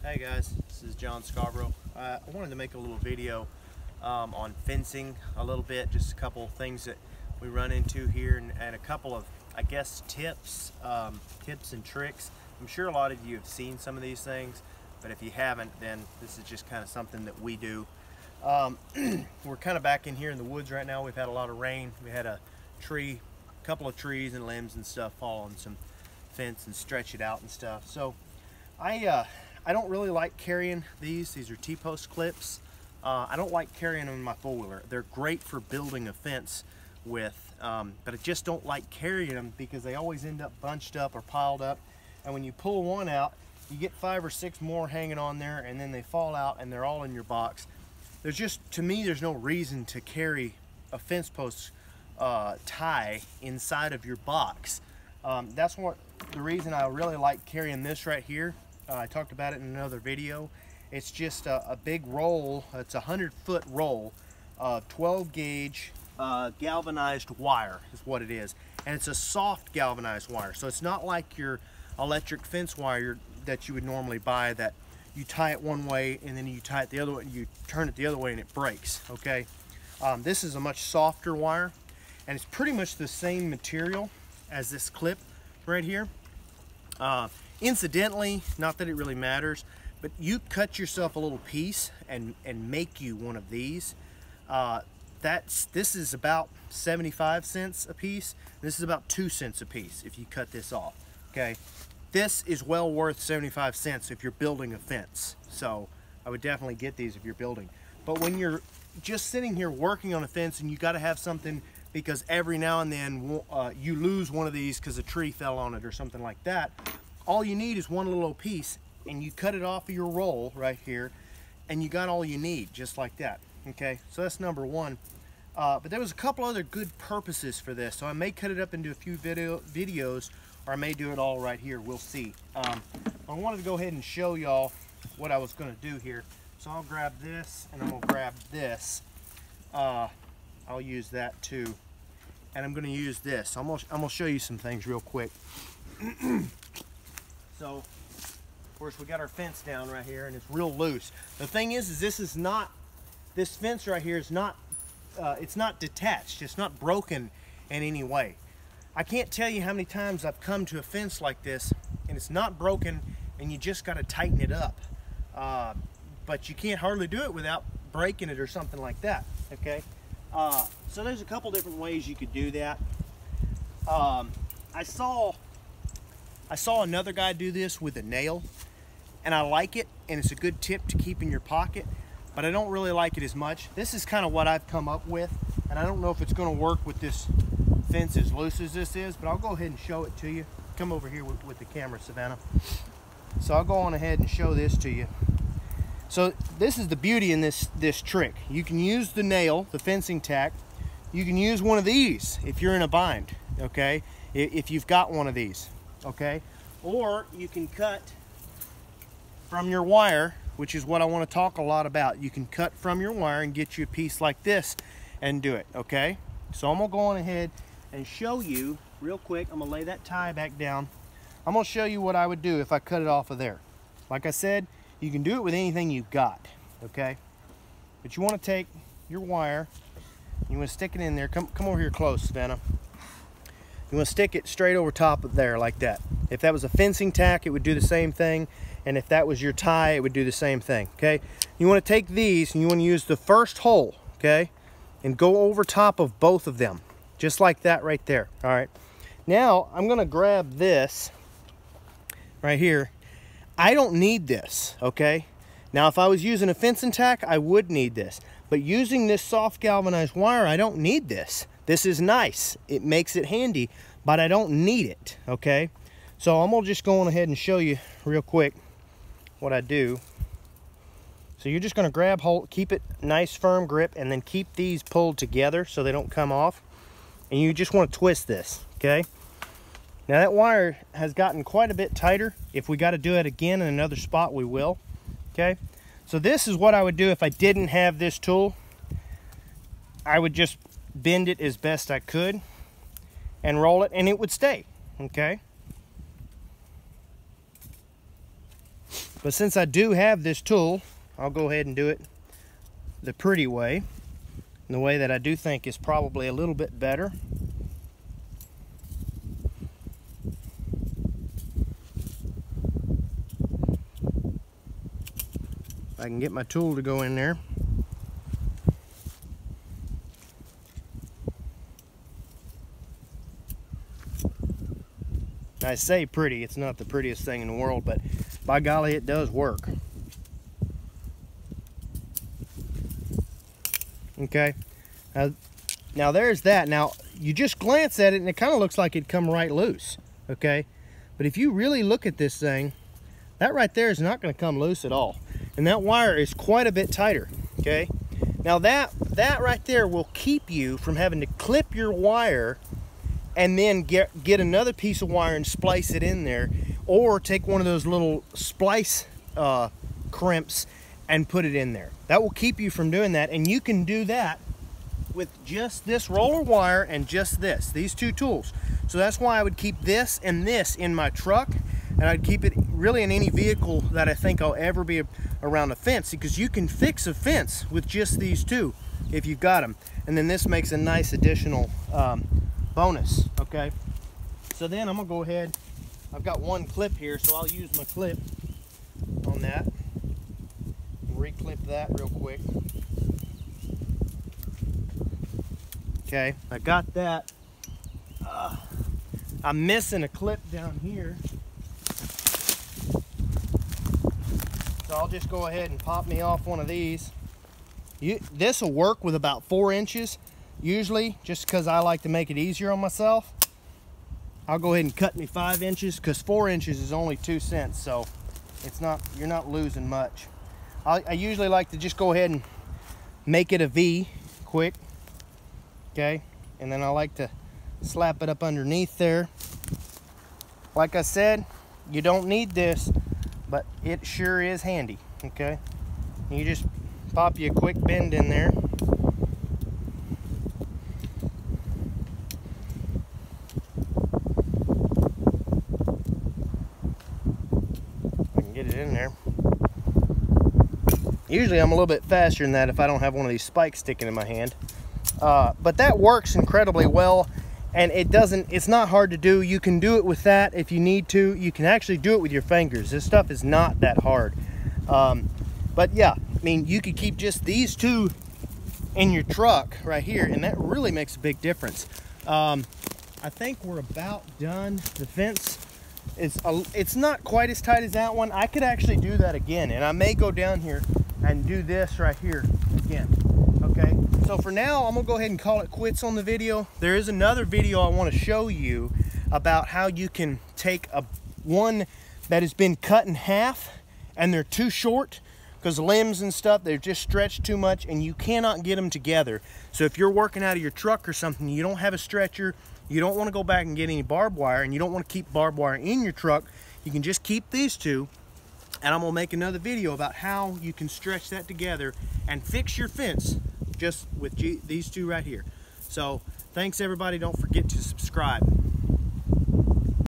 Hey guys, this is John Scarborough. I wanted to make a little video on fencing a little bit, just a couple of things that we run into here and a couple of, I guess, tips and tricks. I'm sure a lot of you have seen some of these things, but if you haven't, then this is just kind of something that we do. We're kind of back in here in the woods right now. We've had a lot of rain. We had a couple of trees and limbs and stuff fall on some fence and stretch it out and stuff. So I don't really like carrying these. These are T-post clips. I don't like carrying them in my four-wheeler. They're great for building a fence with, but I just don't like carrying them because they always end up bunched up or piled up. And when you pull one out, you get 5 or 6 more hanging on there, and then they fall out and they're all in your box. There's just, to me, there's no reason to carry a fence post tie inside of your box. That's the reason I really like carrying this right here. I talked about it in another video. It's just a big roll. It's a 100-foot roll of 12 gauge galvanized wire is what it is. And it's a soft galvanized wire. So it's not like your electric fence wire that you would normally buy, that you tie it one way and then you tie it the other way and you turn it the other way and it breaks, okay? This is a much softer wire, and it's pretty much the same material as this clip right here. Incidentally, not that it really matters, but you cut yourself a little piece and make you one of these. This is about 75 cents a piece. This is about 2 cents a piece if you cut this off, okay? This is well worth 75 cents if you're building a fence. So I would definitely get these if you're building. But when you're just sitting here working on a fence and you got to have something, because every now and then you lose one of these because a tree fell on it or something like that, all you need is one little piece, and you cut it off of your roll right here, and you got all you need, just like that. Okay, so that's number one. But there was a couple other good purposes for this, so I may cut it up into a few videos, or I may do it all right here. We'll see. I wanted to go ahead and show y'all what I was going to do here. So I'll grab this, and I'm going to grab this. I'll use that too, and I'm going to use this. I'm going to show you some things real quick. So, of course, we got our fence down right here, and it's real loose. The thing is this fence right here is not, it's not detached. It's not broken in any way. I can't tell you how many times I've come to a fence like this, and it's not broken, and you just got to tighten it up. But you can't hardly do it without breaking it or something like that, okay? So there's a couple different ways you could do that. I saw another guy do this with a nail, and I like it, and it's a good tip to keep in your pocket, but I don't really like it as much. This is kind of what I've come up with, and I don't know if it's going to work with this fence as loose as this is, but I'll go ahead and show it to you. Come over here with the camera, Savannah. So I'll go on ahead and show this to you. So this is the beauty in this trick. You can use the nail, the fencing tack. You can use one of these if you're in a bind, okay? If you've got one of these. Okay, or you can cut from your wire, which is what I want to talk a lot about. You can cut from your wire and get you a piece like this and do it, okay? So I'm going to go on ahead and show you real quick. I'm going to lay that tie back down. I'm going to show you what I would do if I cut it off of there. Like I said, you can do it with anything you've got, okay? But you want to take your wire, you want to stick it in there. Come over here close, Savannah. You want to stick it straight over top of there like that. If that was a fencing tack, it would do the same thing. And if that was your tie, it would do the same thing, okay? You want to take these and you want to use the first hole, okay? And go over top of both of them, just like that right there, all right? Now, I'm going to grab this right here. I don't need this, okay? Now, if I was using a fencing tack, I would need this. But using this soft galvanized wire, I don't need this. This is nice. It makes it handy, but I don't need it, okay? So I'm gonna just go on ahead and show you real quick what I do. So you're just gonna grab hold, keep it nice firm grip, and then keep these pulled together so they don't come off. And you just wanna twist this, okay? Now that wire has gotten quite a bit tighter. If we gotta do it again in another spot, we will, okay? So this is what I would do if I didn't have this tool. I would just bend it as best I could and roll it, and it would stay, okay? But since I do have this tool, I'll go ahead and do it the pretty way, and the way that I do think is probably a little bit better. If I can get my tool to go in there. I say pretty, it's not the prettiest thing in the world, but by golly, it does work. Okay, now there's that. Now you just glance at it and it kind of looks like it'd come right loose, okay? But if you really look at this thing, that right there is not going to come loose at all. And that wire is quite a bit tighter, okay? Now that right there will keep you from having to clip your wire and then get another piece of wire and splice it in there, or take one of those little splice crimps and put it in there. That will keep you from doing that, and you can do that with just this roller wire and just these two tools. So that's why I would keep this and this in my truck, and I'd keep it really in any vehicle that I think I'll ever be around a fence, because you can fix a fence with just these two if you've got them. And then this makes a nice additional bonus, okay? So then I'm gonna go ahead, I've got one clip here, so I'll use my clip on that. Reclip that real quick. Okay, I got that. I'm missing a clip down here, so I'll just go ahead and pop me off one of these. This will work with about 4 inches usually, just because I like to make it easier on myself. I'll go ahead and cut me 5 inches, because 4 inches is only 2 cents, so it's not, you're not losing much. I usually like to just go ahead and make it a V quick, okay? And then I like to slap it up underneath there. Like I said, you don't need this, but it sure is handy, okay? You just pop you a quick bend in there. I can get it in there. Usually I'm a little bit faster than that if I don't have one of these spikes sticking in my hand. But that works incredibly well, and it's not hard to do. You can do it with that if you need to. You can actually do it with your fingers. This stuff is not that hard. But yeah, I mean, you could keep just these two in your truck right here, and that really makes a big difference. I think we're about done. The fence it's not quite as tight as that one. I could actually do that again, and I may go down here and do this right here again. Okay, so for now I'm gonna go ahead and call it quits on the video. There is another video I want to show you about how you can take one that has been cut in half and they're too short because limbs and stuff, they're just stretched too much and you cannot get them together. So if you're working out of your truck or something, you don't have a stretcher, you don't want to go back and get any barbed wire, and you don't want to keep barbed wire in your truck, you can just keep these two, and I'm gonna make another video about how you can stretch that together and fix your fence just with these two right here. So thanks everybody, don't forget to subscribe.